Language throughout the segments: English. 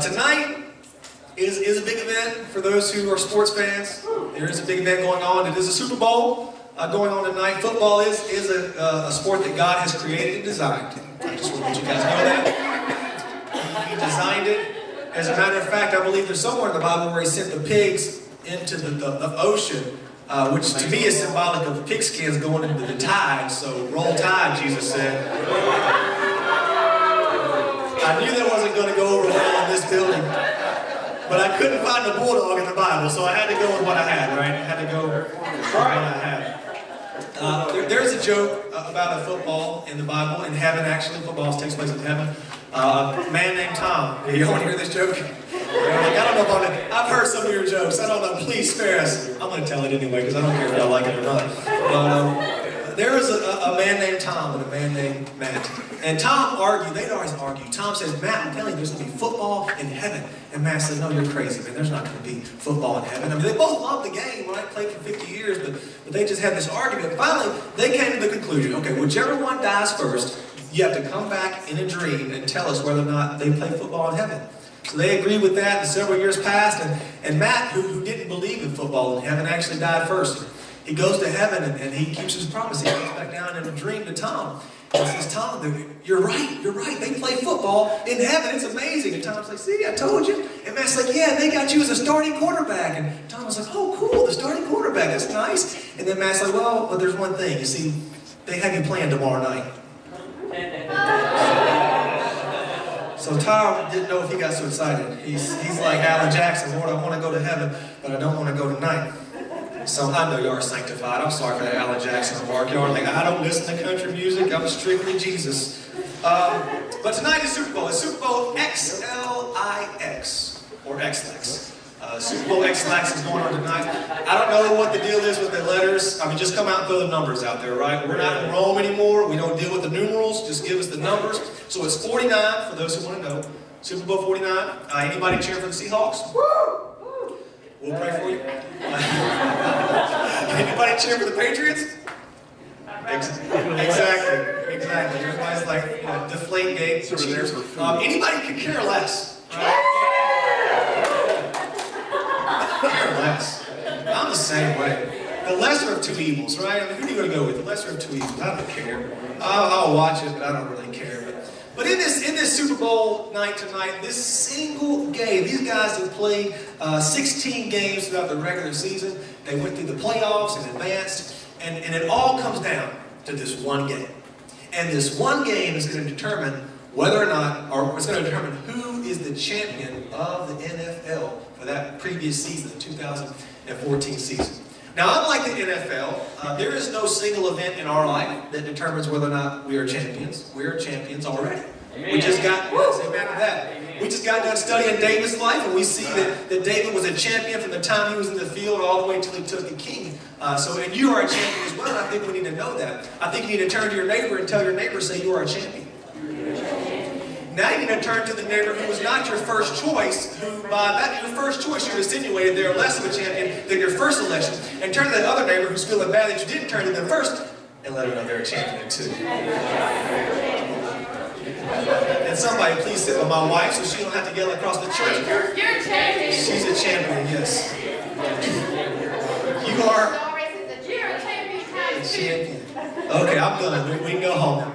Tonight is a big event for those who are sports fans. There is a big event going on. It is a Super Bowl going on tonight. Football is a sport that God has created and designed. I just want to let you guys know that. He designed it. As a matter of fact, I believe there's somewhere in the Bible where he sent the pigs into the ocean, which to me is symbolic of pigskins going into the tide. So roll tide, Jesus said. I knew that wasn't going to go over well in this building, but I couldn't find a bulldog in the Bible, so I had to go with what I had, right? I had to go with what I had. There's a joke about a football in the Bible, in heaven actually. Football takes place in heaven. A man named Tom. You want to hear this joke? I don't know about it. I've heard some of your jokes. I don't know. Please spare us. I'm going to tell it anyway because I don't care if y'all like it or not. But there was a man named Tom and a man named Matt. And Tom argued. They'd always argue. Tom says, Matt, I'm telling you, there's going to be football in heaven. And Matt says, no, you're crazy, man. There's not going to be football in heaven. I mean, they both loved the game, right? Played for 50 years, but they just had this argument. Finally, they came to the conclusion, okay, whichever one dies first, you have to come back in a dream and tell us whether or not they play football in heaven. So they agreed with that, and several years passed, and Matt, who didn't believe in football in heaven, actually died first. He goes to heaven, and he keeps his promise. He goes back down in a dream to Tom. And he says, Tom, you're right, they play football in heaven, it's amazing. And Tom's like, see, I told you. And Matt's like, yeah, they got you as a starting quarterback. And Tom was like, oh, cool, the starting quarterback, that's nice. And then Matt's like, well, but there's one thing, you see, they have you playing tomorrow night. So Tom didn't know if he got so excited. He's like Alan Jackson, Lord, I want to go to heaven, but I don't want to go tonight. So I know you are sanctified. I'm sorry for that Alan Jackson remark. You are like, I don't listen to country music. I'm strictly Jesus. But tonight is Super Bowl. It's Super Bowl XLIX, or XLX. Super Bowl XLX is going on tonight. I don't know what the deal is with the letters. I mean, just come out and throw the numbers out there, right? We're not in Rome anymore. We don't deal with the numerals. Just give us the numbers. So it's 49, for those who want to know. Super Bowl 49. Anybody cheering for the Seahawks? Woo! We'll pray for you. Anybody cheering for the Patriots? Exactly. Everybody's like, deflate gate. Anybody could care less. Right? Care less. I'm the same way. The lesser of two evils, right? I mean, who are you going to go with? The lesser of two evils. I don't care. I'll watch it, but I don't really care. But in this Super Bowl night tonight, this single game, these guys have played 16 games throughout the regular season. They went through the playoffs and advanced, and it all comes down to this one game. And this one game is going to determine whether or not, or it's going to determine who is the champion of the NFL for that previous season, the 2014 season. Now, unlike the NFL, there is no single event in our life that determines whether or not we are champions. We are champions already. Amen. We just got, amen to that. Amen. We just got done studying David's life, and we see that David was a champion from the time he was in the field all the way until he took the king. And you are a champion as well, and I think we need to know that. I think you need to turn to your neighbor and tell your neighbor, say, you are a champion. Now you need to turn to the neighbor who was not your first choice, who by that your first choice you insinuated they're less of a champion than your first election, and turn to that other neighbor who's feeling bad that you didn't turn to them first, and let them know they're a champion too. And somebody please sit with my wife so she don't have to yell across the church. You're a champion. She's a champion, yes. You are a champion. Okay, I'm done. We can go home.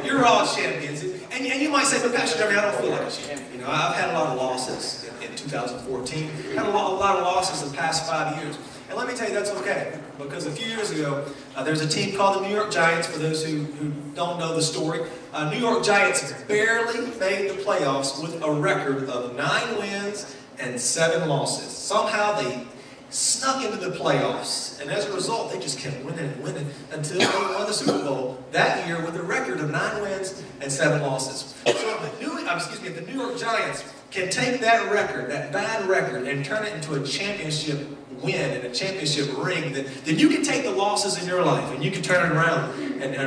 You're all champions. And you might say, but Pastor Jeremy, I don't feel like a champion. You know, I've had a lot of losses in 2014. Had a lot of losses the past 5 years. And let me tell you, that's okay. Because a few years ago, there's a team called the New York Giants, for those who don't know the story. New York Giants barely made the playoffs with a record of 9 wins and 7 losses. Somehow they snuck into the playoffs, and as a result, they just kept winning and winning until they won the Super Bowl that year with a record of 9 wins and 7 losses. So if the New York Giants can take that record, that bad record, and turn it into a championship win and a championship ring, then you can take the losses in your life and you can turn it around,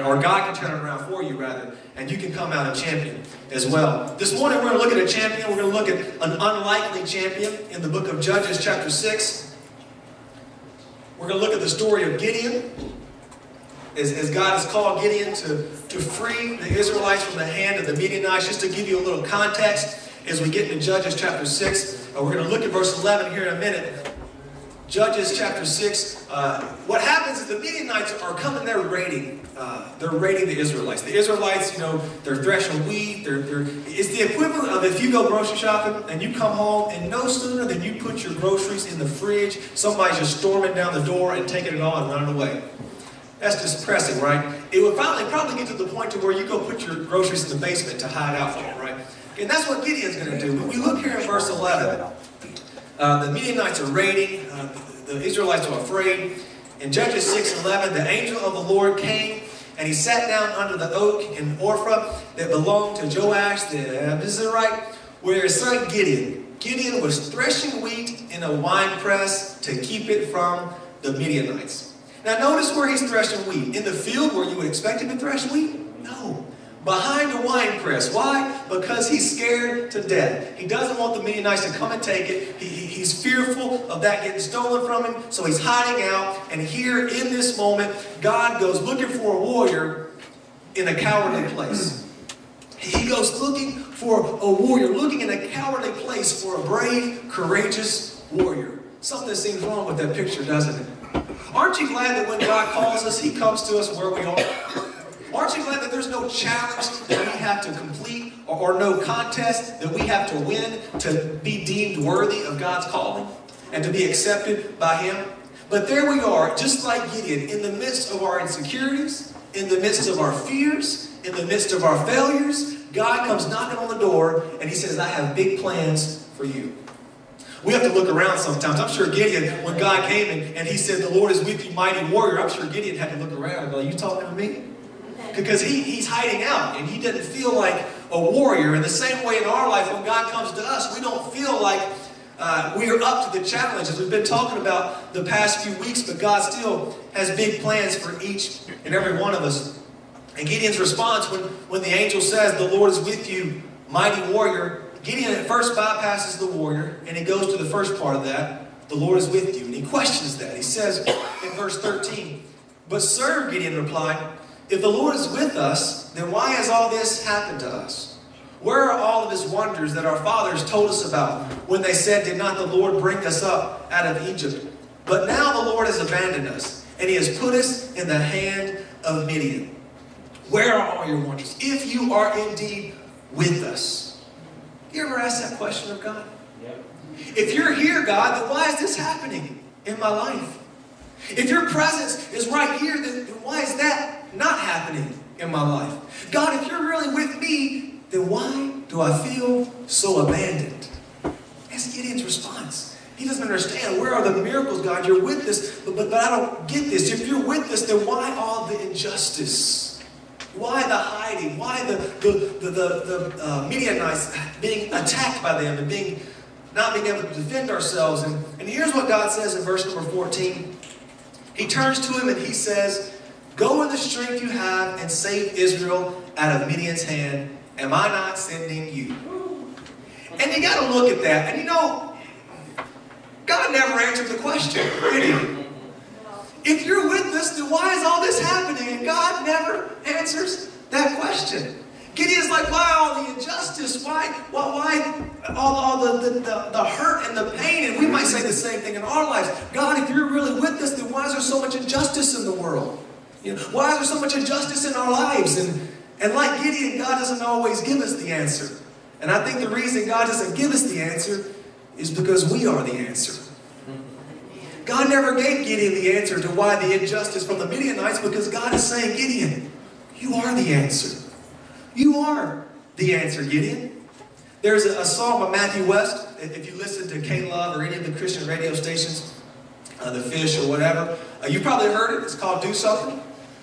or God can turn it around for you rather, and you can come out a champion as well. This morning we're going to look at a champion. We're going to look at an unlikely champion in the book of Judges chapter 6. We're going to look at the story of Gideon, as God has called Gideon to free the Israelites from the hand of the Midianites. Just to give you a little context, as we get into Judges chapter 6. We're going to look at verse 11 here in a minute. Judges chapter 6. What happens is the Midianites are coming there raiding. They're raiding the Israelites. The Israelites, they're threshing wheat. It's the equivalent of if you go grocery shopping and you come home and no sooner than you put your groceries in the fridge, somebody's just storming down the door and taking it all and running away. That's just depressing, right? It would probably get to the point to where you go put your groceries in the basement to hide out from it, right? And that's what Gideon's going to do. When we look here in verse 11, the Midianites are raiding. The Israelites are afraid. In Judges 6:11, the angel of the Lord came, and he sat down under the oak in Ophrah that belonged to Joash the Abiezrite, where his son Gideon. Gideon was threshing wheat in a winepress to keep it from the Midianites. Now notice where he's threshing wheat. In the field where you would expect him to thresh wheat? No. Behind a winepress. Why? Because he's scared to death. He doesn't want the Midianites to come and take it. He's fearful of that getting stolen from him, so he's hiding out. And here in this moment, God goes looking for a warrior in a cowardly place. He goes looking for a warrior, looking in a cowardly place for a brave, courageous warrior. Something seems wrong with that picture, doesn't it? Aren't you glad that when God calls us, he comes to us where we are? Aren't you glad that there's no challenge that we have to complete or no contest that we have to win to be deemed worthy of God's calling and to be accepted by him? But there we are, just like Gideon, in the midst of our insecurities, in the midst of our fears, in the midst of our failures, God comes knocking on the door and he says, I have big plans for you. We have to look around sometimes. I'm sure Gideon, when God came and he said, the Lord is with you, mighty warrior, I'm sure Gideon had to look around and go, you talking to me? Because he's hiding out and he doesn't feel like a warrior. In the same way in our life, when God comes to us, we don't feel like we are up to the challenges we've been talking about the past few weeks, but God still has big plans for each and every one of us. And Gideon's response when the angel says, the Lord is with you, mighty warrior, Gideon at first bypasses the warrior, and he goes to the first part of that, the Lord is with you. And he questions that. He says in verse 13, but sir, Gideon replied, if the Lord is with us, then why has all this happened to us? Where are all of his wonders that our fathers told us about when they said, did not the Lord bring us up out of Egypt? But now the Lord has abandoned us, and he has put us in the hand of Midian. Where are all your wonders? If you are indeed with us. You ever ask that question of God? Yep. If you're here, God, then why is this happening in my life? If your presence is right here, then why is that not happening in my life? God, if you're really with me, then why do I feel so abandoned? That's Gideon's response. He doesn't understand. Where are the miracles, God? You're with us, but I don't get this. If you're with us, then why all the injustice? Why the hiding? Why the Midianites being attacked by them and not being able to defend ourselves? And here's what God says in verse number 14. He turns to him and he says, go in the strength you have and save Israel out of Midian's hand. Am I not sending you? And you got to look at that. And God never answered the question, did he? If you're with us, then why is all this happening? And God never answers that question. Gideon's like, why all the injustice? Why all the hurt and the pain? And we might say the same thing in our lives. God, if you're really with us, then why is there so much injustice in the world? Why is there so much injustice in our lives? And like Gideon, God doesn't always give us the answer. And I think the reason God doesn't give us the answer is because we are the answer. God never gave Gideon the answer to why the injustice from the Midianites, because God is saying, Gideon, you are the answer. You are the answer, Gideon. There's a song by Matthew West. If you listen to K-Love or any of the Christian radio stations, The Fish or whatever, you've probably heard it. It's called Do Something.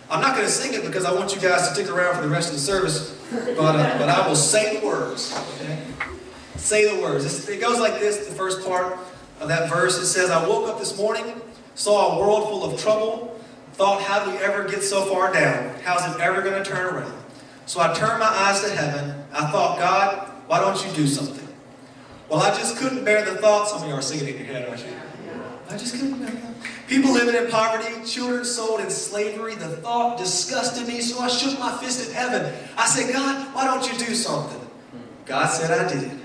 I'm not going to sing it because I want you guys to stick around for the rest of the service, but I will say the words. Okay? Say the words. It goes like this, the first part of that verse. It says, I woke up this morning, saw a world full of trouble, thought, how do we ever get so far down? How's it ever going to turn around? So I turned my eyes to heaven. I thought, God, why don't you do something? Well, I just couldn't bear the thought. Some of you are singing in your head, aren't you? I just couldn't bear that. People living in poverty, children sold in slavery. The thought disgusted me, so I shook my fist at heaven. I said, God, why don't you do something? God said, I did it.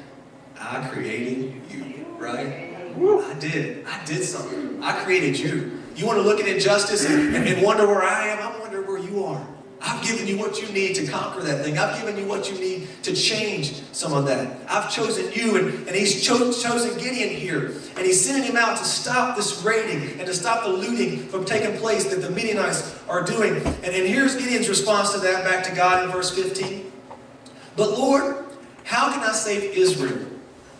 I created you, right? I did. I did something. I created you. You want to look at injustice and wonder where I am? I wonder where you are. I've given you what you need to conquer that thing. I've given you what you need to change some of that. I've chosen you, and he's chosen Gideon here. And he's sending him out to stop this raiding and to stop the looting from taking place that the Midianites are doing. And here's Gideon's response to that back to God in verse 15. But Lord, how can I save Israel?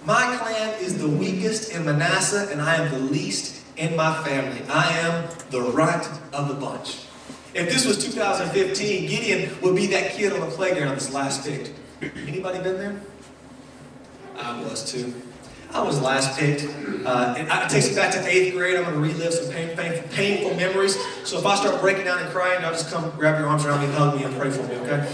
My clan is the weakest in Manasseh, and I am the least in my family. I am the runt of the bunch. If this was 2015, Gideon would be that kid on the playground that's last picked. Anybody been there? I was too. I was last picked. It takes me back to 8th grade. I'm going to relive some painful memories. So if I start breaking down and crying, y'all just come grab your arms around me and hug me and pray for me, okay?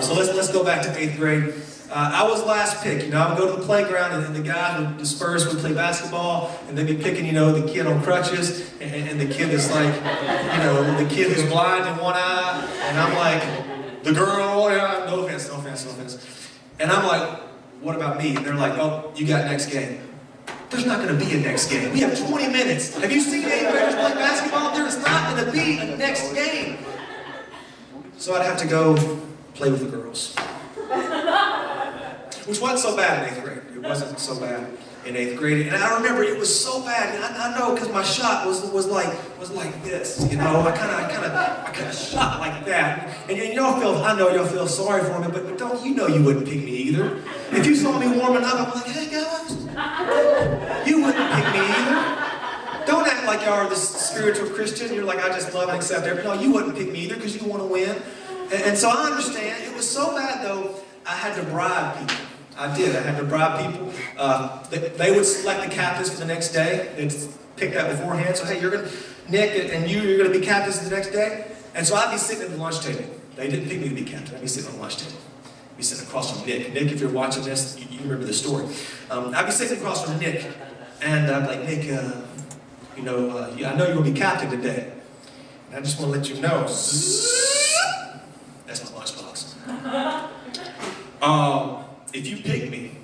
So let's go back to 8th grade. I was last picked. You know, I would go to the playground and the guys would disperse, would play basketball, and they'd be picking, you know, the kid on crutches, and the kid that's like, you know, the kid who's blind in one eye, and I'm like, the girl, yeah, no offense. And I'm like, what about me? And they're like, oh, you got next game. There's not going to be a next game. We have 20 minutes. Have you seen 8th graders play basketball? There's not going to be a next game. So I'd have to go play with the girls. Which wasn't so bad in 8th grade. It wasn't so bad in 8th grade. And I remember it was so bad. And I know because my shot was like this. You know, I kind of shot like that. And I know y'all feel sorry for me, but don't you know you wouldn't pick me either. If you saw me warming up, I'm like, hey guys, you wouldn't pick me either. Don't act like y'all are this spiritual Christian. You're like, I just love and accept everything. No, you wouldn't pick me either because you want to win. And so I understand. It was so bad though, I had to bribe people. I did. I had to bribe people. They would select the captains for the next day. They'd pick that beforehand. So, hey, Nick and you're going to be captains the next day. And so I'd be sitting at the lunch table. They didn't pick me to be captain. I'd be sitting on the lunch table. I'd be sitting across from Nick. Nick, if you're watching this, you remember the story. I'd be sitting across from Nick. And I'd be like, Nick, I know you're going to be captain today. And I just want to let you know. That's my lunchbox. If you pick me,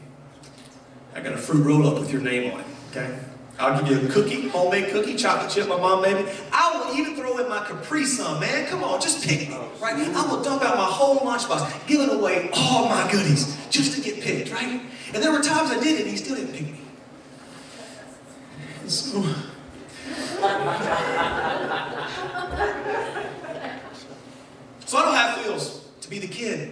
I got a fruit roll up with your name on it, okay? I'll give you a cookie, homemade cookie, chocolate chip my mom made me. I will even throw in my Capri Sun, man. Come on, just pick me, right? I will dump out my whole lunchbox, giving away all my goodies just to get picked, right? And there were times I did it and he still didn't pick me. So I know how it feels to be the kid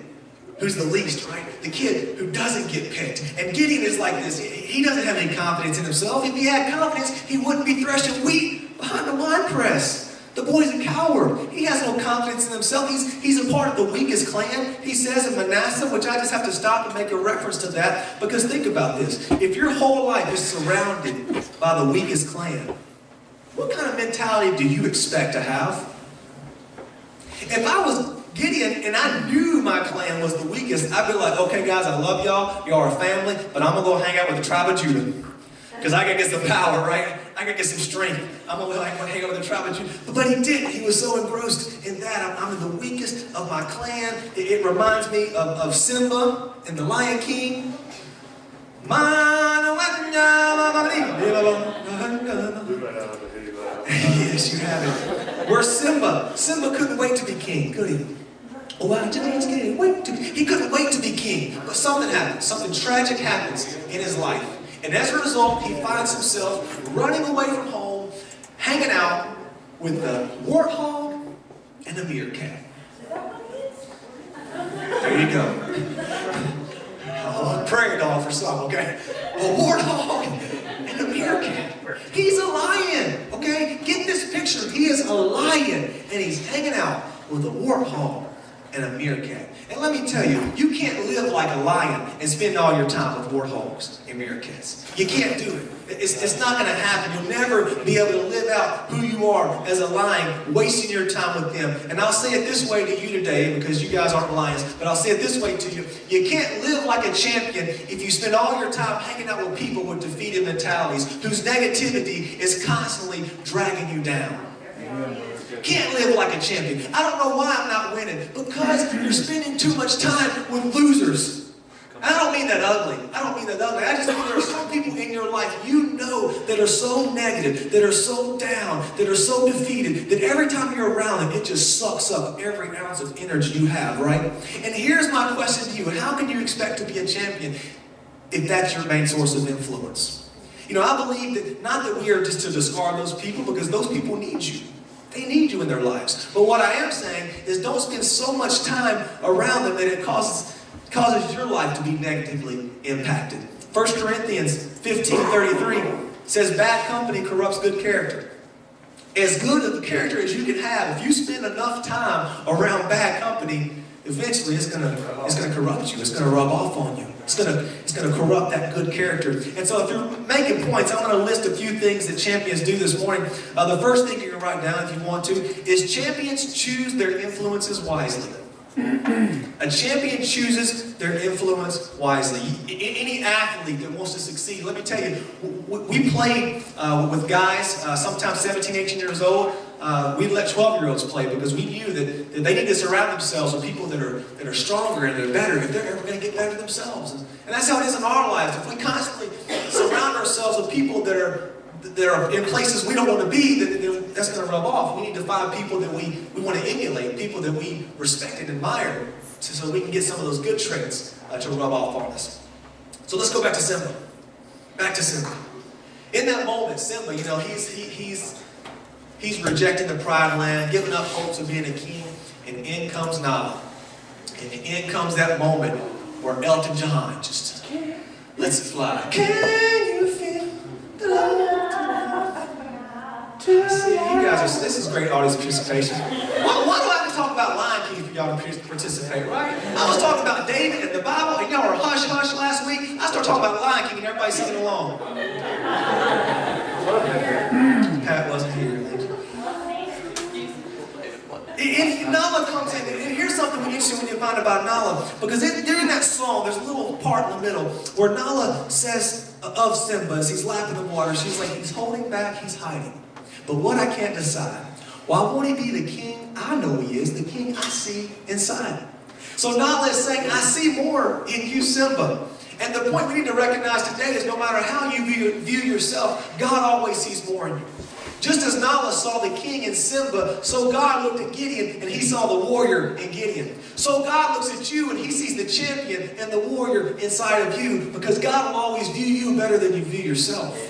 who's the least, right? The kid who doesn't get picked. And Gideon is like this. He doesn't have any confidence in himself. If he had confidence, he wouldn't be threshing wheat behind the wine press. The boy's a coward. He has no confidence in himself. He's a part of the weakest clan. He says in Manasseh, which I just have to stop and make a reference to that, because think about this. If your whole life is surrounded by the weakest clan, what kind of mentality do you expect to have? If I was Gideon and I knew my clan was the weakest, I'd be like, okay guys, I love y'all. Y'all are family, but I'm going to go hang out with the tribe of Judah. Because I got to get some power, right? I got to get some strength. I'm going to hang out with the tribe of Judah. But he didn't. He was so engrossed in that. I'm the weakest of my clan. It reminds me of Simba in The Lion King. Yes, you have it. Where's Simba? Simba couldn't wait to be king, could he? He couldn't wait to be king. But something happened. Something tragic happens in his life. And as a result, he finds himself running away from home, hanging out with a warthog and a meerkat. There you go. Oh, prairie dog for some, okay? A warthog and a meerkat. He's a lion, okay? Get this picture. He is a lion, and he's hanging out with a warthog and a meerkat. And let me tell you, you can't live like a lion and spend all your time with warthogs and meerkats. You can't do it. It's not going to happen. You'll never be able to live out who you are as a lion, wasting your time with them. And I'll say it this way to you today, because you guys aren't lions, but I'll say it this way to you. You can't live like a champion if you spend all your time hanging out with people with defeated mentalities, whose negativity is constantly dragging you down. Can't live like a champion. I don't know why I'm not winning. Because you're spending too much time with losers. And I don't mean that ugly. I don't mean that ugly. I just mean there are some people in your life you know that are so negative, that are so down, that are so defeated, that every time you're around them, it just sucks up every ounce of energy you have, right? And here's my question to you. How can you expect to be a champion if that's your main source of influence? You know, I believe that not that we are just to discard those people, because those people need you. They need you in their lives. But what I am saying is don't spend so much time around them that it causes your life to be negatively impacted. 1 Corinthians 15:33 says, bad company corrupts good character. As good of a character as you can have, if you spend enough time around bad company, eventually it's gonna corrupt you. It's gonna rub off on you. It's gonna corrupt that good character. And so if you're making points, I want to list a few things that champions do this morning. The first thing you can write down if you want to is champions choose their influences wisely. A champion chooses their influence wisely. Any athlete that wants to succeed, let me tell you, we played with guys, sometimes 17, 18 years old. We'd let 12-year-olds play because we knew that they need to surround themselves with people that are stronger and that are better if they're ever going to get better themselves. And that's how it is in our lives. If we constantly surround ourselves with people that are in places we don't want to be, then that's going to rub off. We need to find people that we want to emulate, people that we respect and admire, so we can get some of those good traits to rub off on us. So let's go back to Simba. Back to Simba. In that moment, Simba, you know, he's rejecting the pride land, giving up hopes of being a king, and in comes Nala. And in comes that moment where Elton John just lets it fly. Can you feel the love? See, you guys this is great audience participation. Why do I have to talk about Lion King for y'all to participate, right? I was talking about David and the Bible, and y'all were hush-hush last week. I started talking about Lion King, and everybody's singing along. Pat wasn't here. If Nala comes in, and here's something interesting when you find about Nala, because during that song, there's a little part in the middle where Nala says of Simba as he's lapping the water, she's like, he's holding back, he's hiding. But what I can't decide, why won't he be the king I know he is, the king I see inside? So Nala is saying, I see more in you, Simba. And the point we need to recognize today is no matter how you view yourself, God always sees more in you. Just as Nala saw the king in Simba, so God looked at Gideon and he saw the warrior in Gideon. So God looks at you and he sees the champion and the warrior inside of you, because God will always view you better than you view yourself.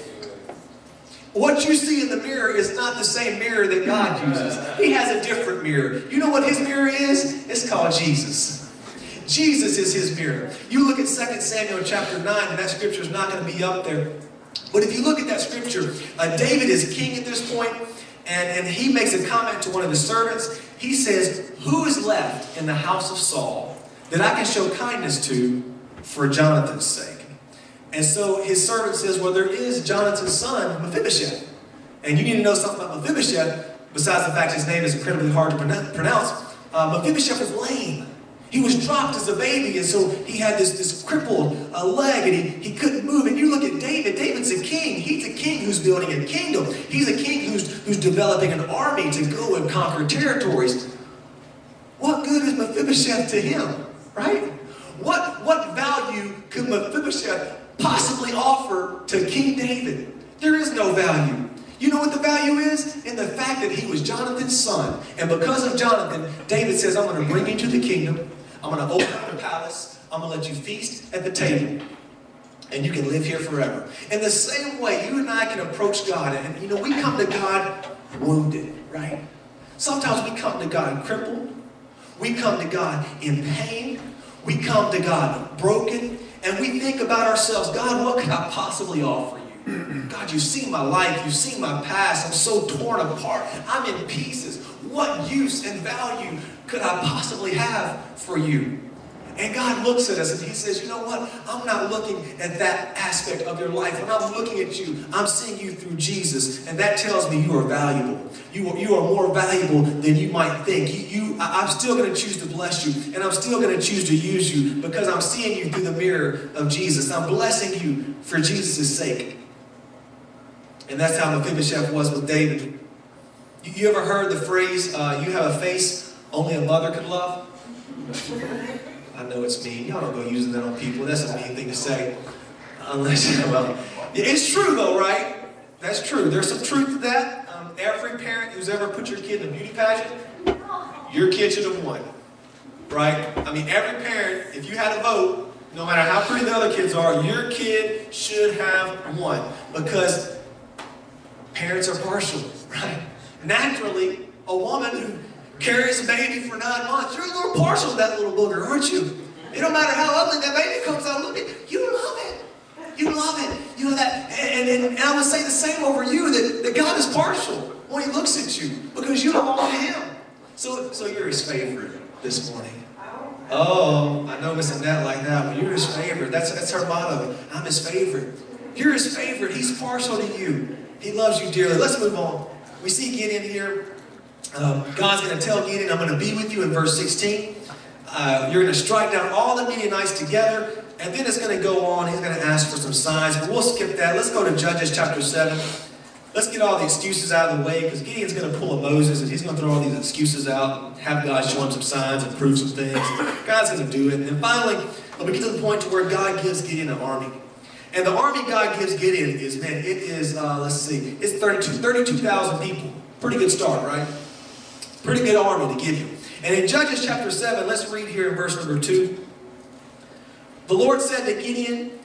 What you see in the mirror is not the same mirror that God uses. He has a different mirror. You know what his mirror is? It's called Jesus. Jesus is his mirror. You look at 2 Samuel chapter 9, and that scripture is not going to be up there. But if you look at that scripture, David is king at this point, and he makes a comment to one of his servants. He says, who is left in the house of Saul that I can show kindness to for Jonathan's sake? And so his servant says, well, there is Jonathan's son, Mephibosheth. And you need to know something about Mephibosheth, besides the fact his name is incredibly hard to pronounce. Mephibosheth was lame. He was dropped as a baby, and so he had this crippled leg, and he couldn't move. And you look at David. David's a king. He's a king who's building a kingdom. He's a king who's developing an army to go and conquer territories. What good is Mephibosheth to him, right? What value could Mephibosheth possibly offer to King David? There is no value. You know what the value is? In the fact that he was Jonathan's son. And because of Jonathan, David says, I'm going to bring you to the kingdom. I'm going to open up the palace. I'm going to let you feast at the table. And you can live here forever. In the same way, you and I can approach God. And, you know, we come to God wounded, right? Sometimes we come to God crippled. We come to God in pain. We come to God broken. And we think about ourselves, God, what could I possibly offer you? God, you've seen my life. You've seen my past. I'm so torn apart. I'm in pieces. What use and value could I possibly have for you? And God looks at us and he says, you know what? I'm not looking at that aspect of your life. When I'm looking at you, I'm seeing you through Jesus. And that tells me you are valuable. You are more valuable than you might think. I'm still going to choose to bless you. And I'm still going to choose to use you because I'm seeing you through the mirror of Jesus. I'm blessing you for Jesus' sake. And that's how Mephibosheth was with David. You ever heard the phrase, you have a face only a mother could love? I know it's mean. Y'all don't go using that on people. That's a mean thing to say. Unless, well, it's true though, right? That's true. There's some truth to that. Every parent who's ever put your kid in a beauty pageant, your kid should have won, right? I mean, every parent, if you had a vote, no matter how pretty the other kids are, your kid should have won, because parents are partial, right? Naturally, a woman who carries a baby for 9 months, you're a little partial to that little booger, aren't you? It don't matter how ugly that baby comes out looking, you love it. You love it. You know that, and I would say the same over you, that God is partial when He looks at you, because you belong to Him. So you're His favorite this morning. Oh, I know Miss Annette like that, but you're His favorite. That's her motto. I'm His favorite. You're His favorite. He's partial to you. He loves you dearly. Let's move on. We see Gideon here. God's going to tell Gideon, I'm going to be with you in verse 16. You're going to strike down all the Midianites together. And then it's going to go on. He's going to ask for some signs. But we'll skip that. Let's go to Judges chapter 7. Let's get all the excuses out of the way, because Gideon's going to pull a Moses and he's going to throw all these excuses out and have God show him some signs and prove some things. God's going to do it. And then finally, we get to the point to where God gives Gideon an army. And the army God gives Gideon is, man, it is, let's see, it's 32,000 people. Pretty good start, right? Pretty good army to give you. And in Judges chapter 7, let's read here in verse number 2. The Lord said to Gideon,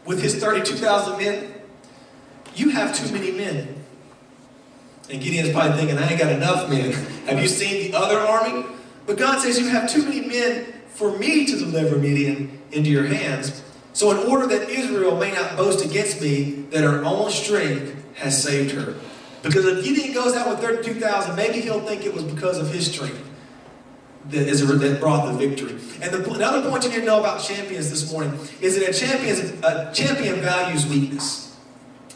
with his 32,000 men, you have too many men. And Gideon's probably thinking, I ain't got enough men. Have you seen the other army? But God says, you have too many men for me to deliver Midian into your hands. So in order that Israel may not boast against me, that her own strength has saved her. Because if Gideon goes out with 32,000, maybe he'll think it was because of his strength that brought the victory. And another point you need to know about champions this morning is that a champion values weakness.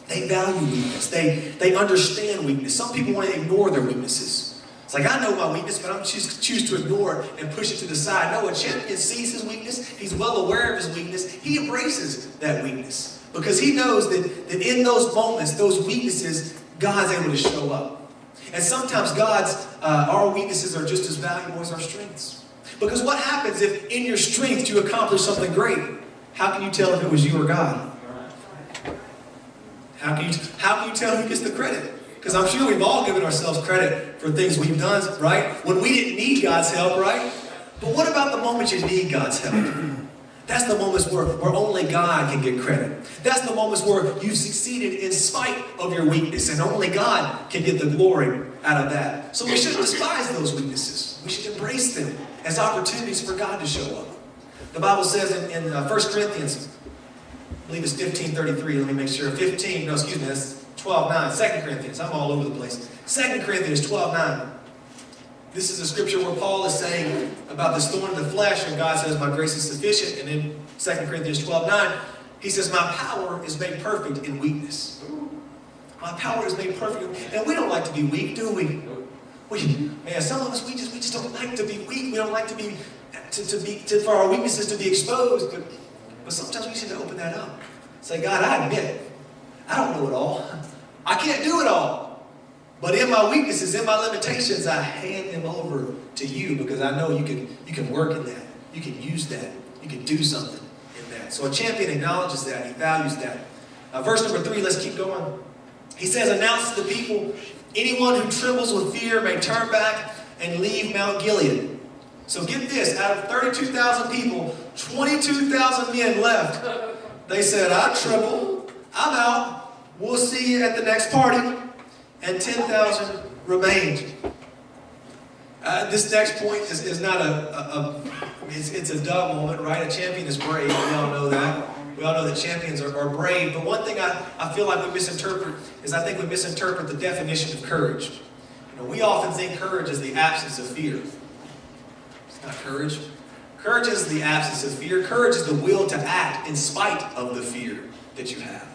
They value weakness. They understand weakness. Some people want to ignore their weaknesses. It's like, I know my weakness, but I'm choose to ignore it and push it to the side. No, a champion sees his weakness. He's well aware of his weakness. He embraces that weakness, because he knows that in those moments, those weaknesses, God's able to show up. And sometimes our weaknesses are just as valuable as our strengths. Because what happens if in your strength you accomplish something great? How can you tell if it was you or God? How can you tell who gets the credit? Because I'm sure we've all given ourselves credit for things we've done, right? When we didn't need God's help, right? But what about the moment you need God's help? That's the moments where only God can get credit. That's the moments where you've succeeded in spite of your weakness, and only God can get the glory out of that. So we shouldn't despise those weaknesses. We should embrace them as opportunities for God to show up. The Bible says in 1 Corinthians, I believe it's 15:33, let me make sure. That's 12:9. 2 Corinthians, I'm all over the place. 2 Corinthians 12:9. This is a scripture where Paul is saying about this thorn in the flesh, and God says, my grace is sufficient. And in 2 Corinthians 12:9, he says, my power is made perfect in weakness. My power is made perfect. And we don't like to be weak, do we? Man, some of us, we just don't like to be weak. We don't like to be, for our weaknesses to be exposed. But sometimes we need to open that up. Say, God, I admit, I don't know it all. I can't do it all. But in my weaknesses, in my limitations, I hand them over to you, because I know you can work in that. You can use that. You can do something in that. So a champion acknowledges that. He values that. Verse number 3, let's keep going. He says, announce to the people, anyone who trembles with fear may turn back and leave Mount Gilead. So get this, out of 32,000 people, 22,000 men left. They said, I tremble, I'm out, we'll see you at the next party. And 10,000 remained. This next point is not it's a duh moment, right? A champion is brave. We all know that. We all know that champions are brave. But one thing I feel like we misinterpret is I think we misinterpret the definition of courage. You know, we often think courage is the absence of fear. It's not courage. Courage is the absence of fear. Courage is the will to act in spite of the fear that you have.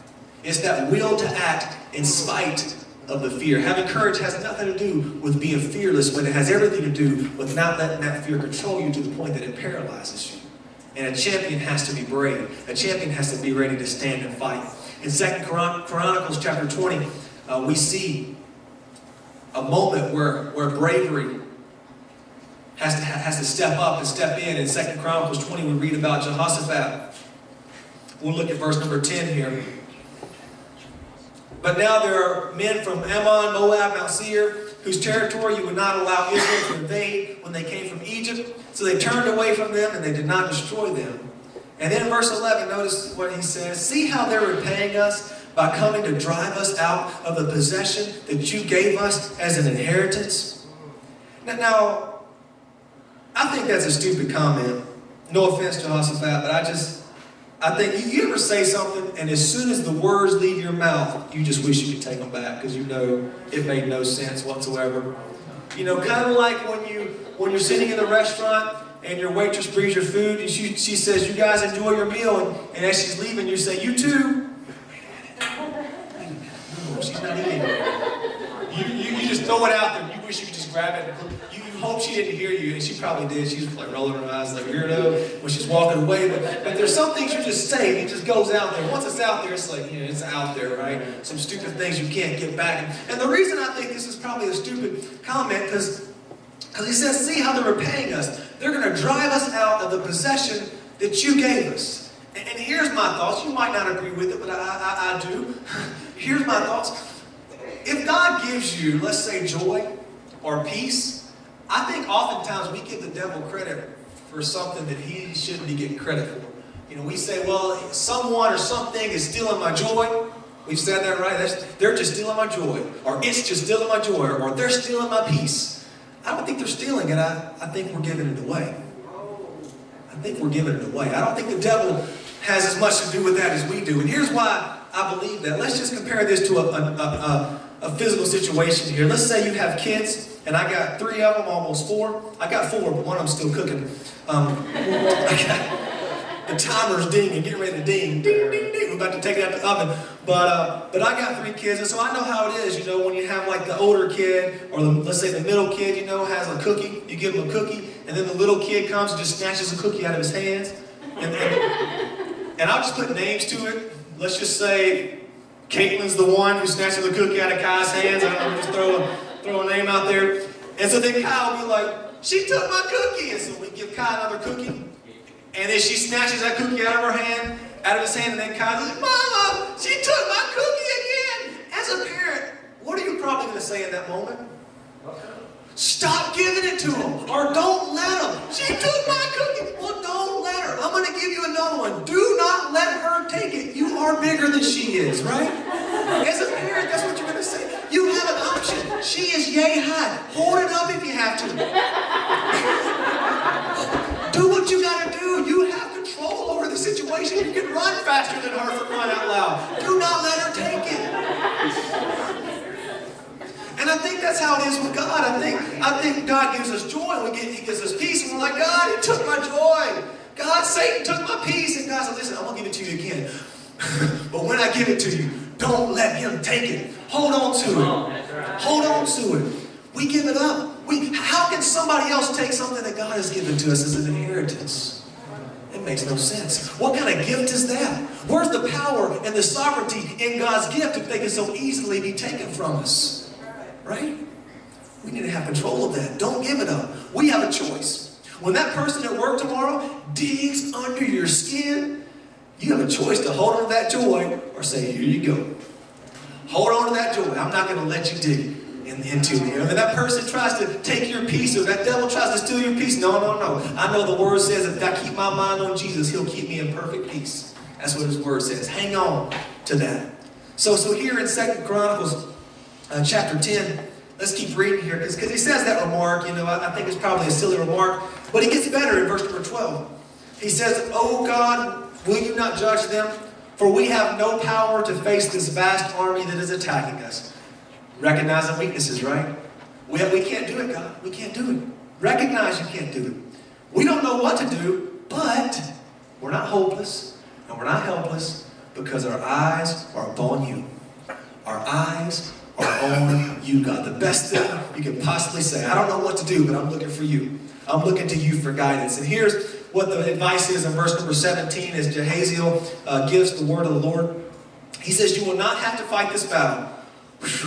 It's that will to act in spite of the fear. Having courage has nothing to do with being fearless, but it has everything to do with not letting that fear control you to the point that it paralyzes you. And a champion has to be brave. A champion has to be ready to stand and fight. In 2 Chronicles chapter 20, we see a moment where bravery has to step up and step in. In 2 Chronicles 20, we read about Jehoshaphat. We'll look at verse number 10 here. But now there are men from Ammon, Moab, Mount Seir, whose territory you would not allow Israel to invade when they came from Egypt. So they turned away from them and they did not destroy them. And then in verse 11, notice what he says. See how they're repaying us by coming to drive us out of the possession that you gave us as an inheritance. Now, I think that's a stupid comment. No offense to Jehoshaphat, but I think you ever say something and as soon as the words leave your mouth, you just wish you could take them back because you know it made no sense whatsoever. You know, kind of like when you're sitting in the restaurant and your waitress brings your food and she says, you guys enjoy your meal, and as she's leaving you say, you too. No, she's not eating. You just throw it out there. You wish you could just grab it. You hope she didn't hear you, and she probably did. She was like rolling her eyes like weirdo when she's walking away. But there's some things you just say, and it just goes out there. Once it's out there, it's like, it's out there, right? Some stupid things you can't get back. And the reason I think this is probably a stupid comment, because he says, see how they're repaying us. They're going to drive us out of the possession that you gave us. And here's my thoughts. You might not agree with it, but I do. Here's my thoughts. If God gives you, let's say, joy or peace, I think oftentimes we give the devil credit for something that he shouldn't be getting credit for. You know, we say, well, someone or something is stealing my joy. We've said that, right? They're just stealing my joy. Or it's just stealing my joy. Or they're stealing my peace. I don't think they're stealing it. I think we're giving it away. I think we're giving it away. I don't think the devil has as much to do with that as we do. And here's why I believe that. Let's just compare this to a physical situation here. Let's say you have kids, and I got 3 of them, almost 4. I got 4, but one of them's still cooking. The timer's dinging, getting ready to ding. Ding, ding, ding. We're about to take it out the oven. But I got 3 kids, and so I know how it is, you know, when you have like the older kid, or let's say the middle kid, you know, has a cookie. You give him a cookie, and then the little kid comes and just snatches a cookie out of his hands. And I'll just put names to it. Let's just say Caitlin's the one who snatches the cookie out of Kai's hands. I don't know, just throw a name out there. And so then Kai will be like, she took my cookie. And so we give Kai another cookie. And then she snatches that cookie out of his hand, and then Kai's like, Mama, she took my cookie again. As a parent, what are you probably going to say in that moment? Stop giving it to him, or don't let him. She took my cookie. Well, don't let her. I'm going to give you another one. Do not let her take it. You are bigger than she is, right? As a parent, that's what you're going to say. You have an option. She is yay high. Hold it up if you have to. Do what you got to do. You have control over the situation. You can run faster than her, for crying out loud. Do not let her take it. And I think that's how it is with God. I think God gives us joy, and He gives us peace, and we're like, God, He took my joy. God, Satan took my peace. And God said, listen, I'm going to give it to you again. But when I give it to you, don't let him take it. Hold on to it. Hold on to it. We give it up. How can somebody else take something that God has given to us as an inheritance? It makes no sense. What kind of gift is that? Where's the power and the sovereignty in God's gift if they can so easily be taken from us? Right? We need to have control of that. Don't give it up. We have a choice. When that person at work tomorrow digs under your skin, you have a choice to hold on to that joy or say, here you go. Hold on to that joy. I'm not going to let you dig into me. When that person tries to take your peace, or that devil tries to steal your peace, no. I know the word says if I keep my mind on Jesus, He'll keep me in perfect peace. That's what His word says. Hang on to that. So here in 2 Chronicles chapter 10, let's keep reading here, because he says that remark, I think it's probably a silly remark, but he gets better in verse number 12. He says, "Oh God, will you not judge them? For we have no power to face this vast army that is attacking us." Recognizing weaknesses, right? We can't do it, God. We can't do it. Recognize you can't do it. We don't know what to do, but we're not hopeless and we're not helpless, because our eyes are upon you. Our eyes are on you, God. The best thing you can possibly say. I don't know what to do, but I'm looking for you. I'm looking to you for guidance. And here's what the advice is in verse number 17 as Jehaziel gives the word of the Lord. He says, you will not have to fight this battle.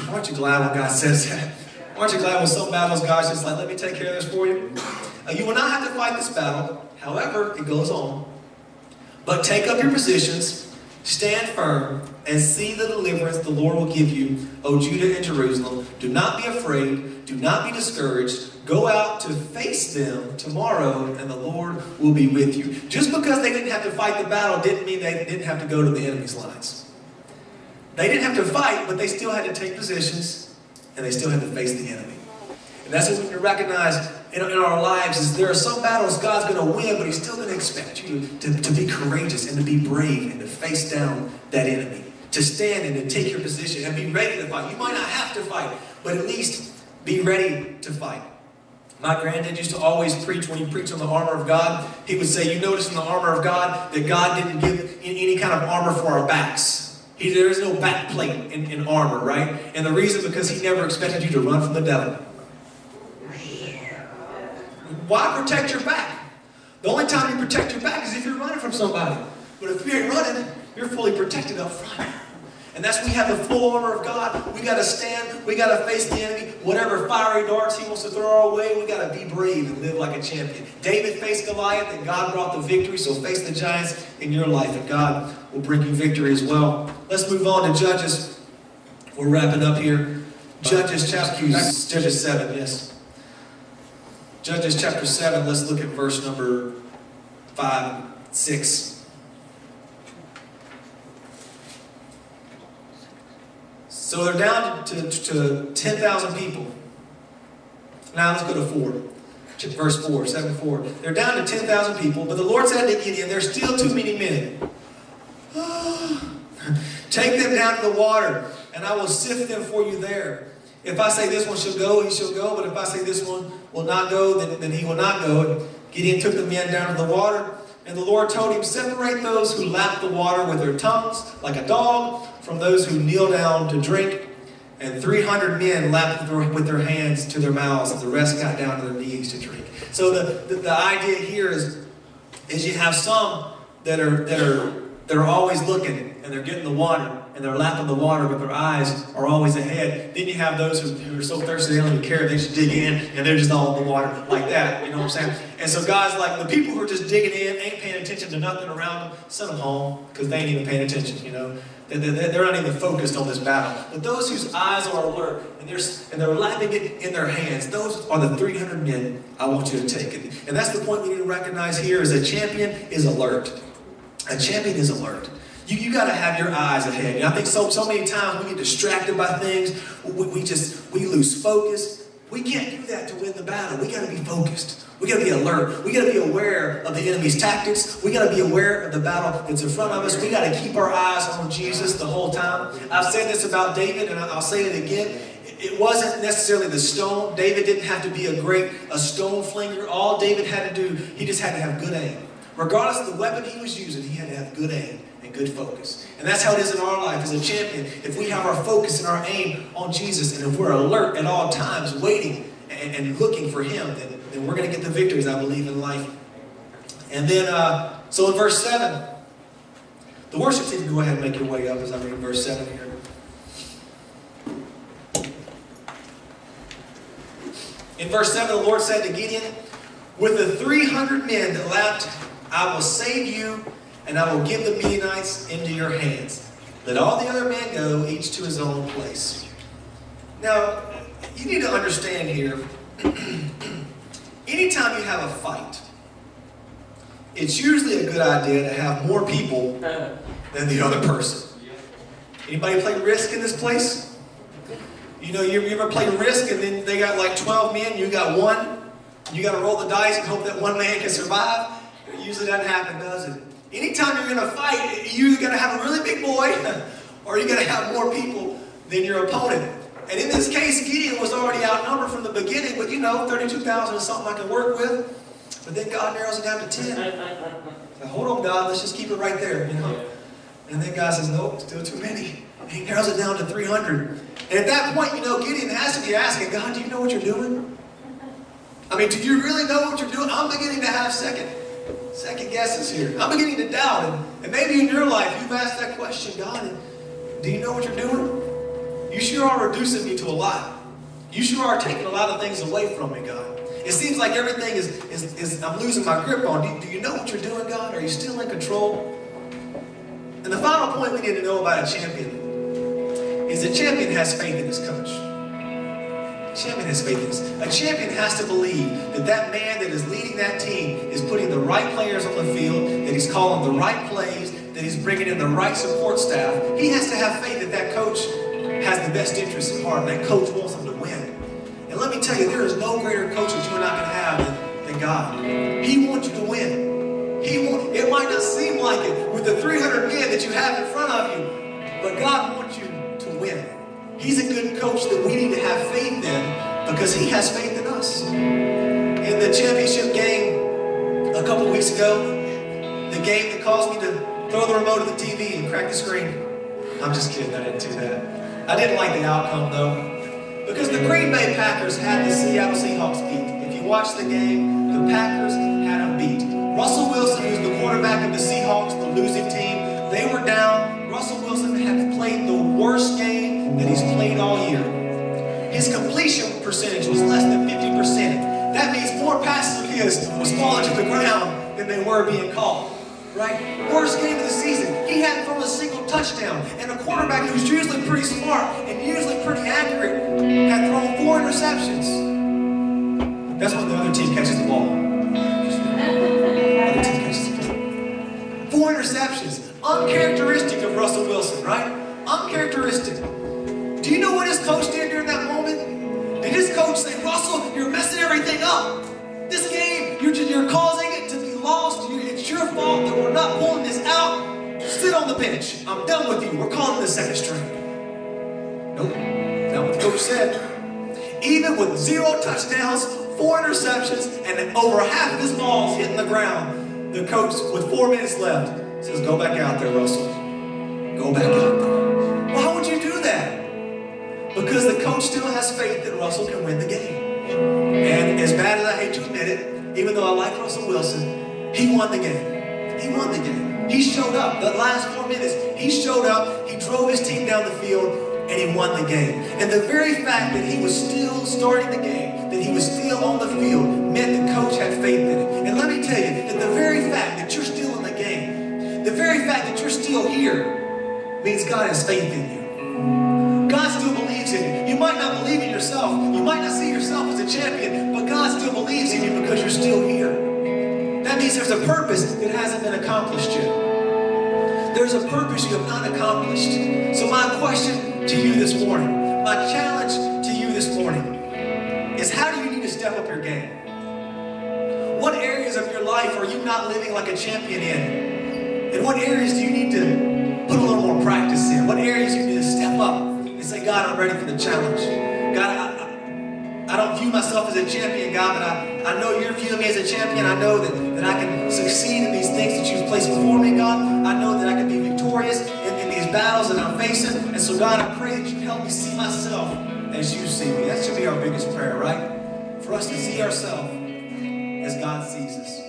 Aren't you glad when God says that? Aren't you glad when some battles God's just like, let me take care of this for you? You will not have to fight this battle. However, it goes on. But take up your positions, stand firm, and see the deliverance the Lord will give you, O Judah and Jerusalem. Do not be afraid. Do not be discouraged. Go out to face them tomorrow, and the Lord will be with you. Just because they didn't have to fight the battle didn't mean they didn't have to go to the enemy's lines. They didn't have to fight, but they still had to take positions, and they still had to face the enemy. And that's what we can recognize in our lives, is there are some battles God's going to win, but He's still going to expect you to be courageous and to be brave and to face down that enemy. To stand and to take your position and be ready to fight. You might not have to fight, but at least be ready to fight. My granddad used to always preach, when he preached on the armor of God, he would say, you notice in the armor of God that God didn't give any kind of armor for our backs. There is no back plate in armor, right? And the reason, because He never expected you to run from the devil. Why protect your back? The only time you protect your back is if you're running from somebody. But if you ain't running, you're fully protected up front. And that's when we have the full armor of God. We got to stand. We got to face the enemy. Whatever fiery darts he wants to throw our way, we got to be brave and live like a champion. David faced Goliath, and God brought the victory. So face the giants in your life, and God will bring you victory as well. Let's move on to Judges. We're wrapping up here. Judges chapter 7, yes. Judges chapter 7, let's look at verse number 5, 6. So they're down to 10,000 people. Now let's go to 4. Verse 4, 7:4. They're down to 10,000 people, but the Lord said to Gideon, there's still too many men. Take them down to the water, and I will sift them for you there. If I say this one shall go, he shall go. But if I say this one will not go, then he will not go. And Gideon took the men down to the water. And the Lord told him, separate those who lap the water with their tongues, like a dog, from those who kneel down to drink. And 300 men lapped with their hands to their mouths, and the rest got down to their knees to drink. So the idea here is you have some that are always looking, and they're getting the water, and they're lapping the water, but their eyes are always ahead. Then you have those who are so thirsty they don't even care, they just dig in, and they're just all in the water like that. You know what I'm saying? And so God's like, the people who are just digging in, ain't paying attention to nothing around them, send them home, because they ain't even paying attention, you know. They're not even focused on this battle. But those whose eyes are alert, and they're lapping it in their hands, those are the 300 men I want you to take. And that's the point we need to recognize here, is a champion is alert. A champion is alert. You got to have your eyes ahead. And I think so many times we get distracted by things. We lose focus. We can't do that to win the battle. We got to be focused. We got to be alert. We got to be aware of the enemy's tactics. We got to be aware of the battle that's in front of us. We got to keep our eyes on Jesus the whole time. I've said this about David, and I'll say it again. It wasn't necessarily the stone. David didn't have to be a stone flinger. All David had to do, he just had to have good aim. Regardless of the weapon he was using, he had to have good aim and good focus. And that's how it is in our life as a champion. If we have our focus and our aim on Jesus, and if we're alert at all times, waiting and looking for Him, then we're going to get the victories, I believe, in life. And then, so in verse 7, the worship team can go ahead and make your way up as I read verse 7 here. In verse 7, the Lord said to Gideon, with the 300 men that lapped, I will save you, and I will give the Midianites into your hands. Let all the other men go, each to his own place. Now, you need to understand here, anytime you have a fight, it's usually a good idea to have more people than the other person. Anybody play Risk in this place? You know, you ever play Risk and then they got like 12 men, you got one? You got to roll the dice and hope that one man can survive? It usually doesn't happen, does it? Anytime you're going to fight, you either got to have a really big boy or you got to have more people than your opponent. And in this case, Gideon was already outnumbered from the beginning, but 32,000 is something I can work with. But then God narrows it down to 10. So hold on, God, let's just keep it right there, And then God says, nope, still too many. And He narrows it down to 300. And at that point, Gideon has to be asking, God, do you know what you're doing? I mean, do you really know what you're doing? I'm beginning to have second guesses here. I'm beginning to doubt. And maybe in your life, you've asked that question, God, do you know what you're doing? You sure are reducing me to a lot. You sure are taking a lot of things away from me, God. It seems like everything is I'm losing my grip on. Do you know what you're doing, God? Are you still in control? And the final point we need to know about a champion is a champion has faith in his coach. A champion has faith in his. A champion has to believe that that man that is leading that team is putting the right players on the field, that he's calling the right plays, that he's bringing in the right support staff. He has to have faith that that coach has the best interest at heart, and that coach wants him to win. And let me tell you, there is no greater coach that you and I can have than God. He wants you to win. It might not seem like it with the 300 men that you have in front of you, but God wants you to win. He's a good coach that we need to have faith in because he has faith in us. In the championship game a couple weeks ago, the game that caused me to throw the remote of the TV and crack the screen. I'm just kidding, I didn't do that. I didn't like the outcome though, because the Green Bay Packers had the Seattle Seahawks beat. If you watch the game, the Packers had them beat. Russell Wilson, who's the quarterback of the Seahawks, the losing team, they were down. Russell Wilson had played the worst game that he's played all year. His completion percentage was less than 50%. That means more passes of his was falling to the ground than they were being caught. Right? Worst game of the season. He hadn't thrown a single touchdown. And a quarterback who's usually pretty smart and usually pretty accurate had thrown 4 interceptions. That's when the other team catches the ball. Other team catches the ball. 4 interceptions. Uncharacteristic of Russell Wilson, right? Uncharacteristic. Do you know what his coach did during that moment? Did his coach say, Russell, you're messing everything up. This game, you're causing it to be lost. It's your fault that we're not pulling this out. Sit on the bench. I'm done with you. We're calling the second string. Nope. That's not what the coach said. Even with 0 touchdowns, 4 interceptions, and over half of his balls hitting the ground, the coach, with 4 minutes left, says, go back out there, Russell. Go back out there. Why would you do that? Because the coach still has faith that Russell can win the game. And as bad as I hate to admit it, even though I like Russell Wilson, he won the game. He won the game. He showed up. The last 4 minutes, he showed up, he drove his team down the field, and he won the game. And the very fact that he was still starting the game, that he was still on the field, meant the coach had faith in it. And let me tell you, that the very fact that you're still in the game, the very fact that you're still here, means God has faith in you. God still believes in you. You might not believe in yourself. You might not see yourself as a champion, but God still believes in you because you're still here. That means there's a purpose that hasn't been accomplished yet. There's a purpose you have not accomplished. So my question to you this morning, my challenge to you this morning, is how do you need to step up your game? What areas of your life are you not living like a champion in? And what areas do you need to put a little more practice in? What areas do you need to step up and say, God, I'm ready for the challenge. God, I don't view myself as a champion, God, but I know you're viewing me as a champion. I know that I can succeed in these things that you've placed before me, God. I know that I can be victorious in these battles that I'm facing. And so, God, I pray that you help me see myself as you see me. That should be our biggest prayer, right? For us to see ourselves as God sees us.